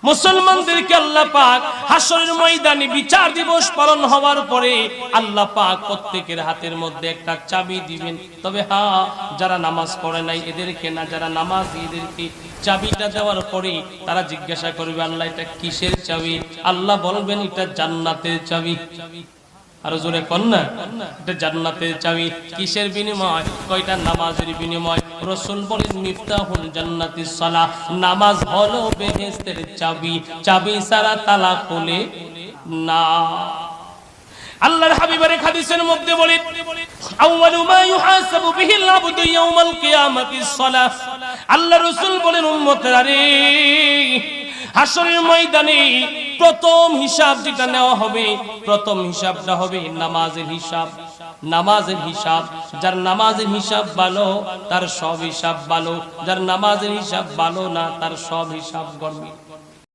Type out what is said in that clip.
মুসলমানদেরকে আল্লাহ পাক হাশরের ময়দানে বিচার দিবস পালন হওয়ার পরে আল্লাহ পাক প্রত্যেকের হাতের মধ্যে একটা চাবি দিবেন। তবে হ্যাঁ, যারা নামাজ পড়ে নাই এদেরকে না, যারা নামাজি এদেরকে চাবিটা দেওয়ার পরে তারা জিজ্ঞাসা করবে, আল্লাহ এটা কিসের চাবি? আল্লাহ বলবেন এটা জান্নাতের চাবি। আরো জোরে কোন না, এটা জান্নাতের চাবি। কিসের বিনিময়? কয়টা নামাজের বিনিময়। রাসূল বলেন মিফতাহুল জান্নাতিস সালাহ, নামাজ হলো বেহেশতের চাবি, চাবি ছাড়া তালা খোলে না। আল্লাহর হাবিবের হাদিসের মধ্যে বলে আউয়ালু মা ইউহাসাবু বিহিল আবদু ইয়াউমাল কিয়ামাতিস সালাহ। আল্লাহ রাসূল বলেন উম্মতেরা রে, হাশরের ময়দানে প্রথম হিসাব যেটা নেওয়া হবে, প্রথম হিসাবটা হবে নামাজের হিসাব। নামাজের হিসাব, যার নামাজের হিসাব ভালো তার সব হিসাব ভালো, যার নামাজের হিসাব ভালো না তার সব হিসাব গর্বে।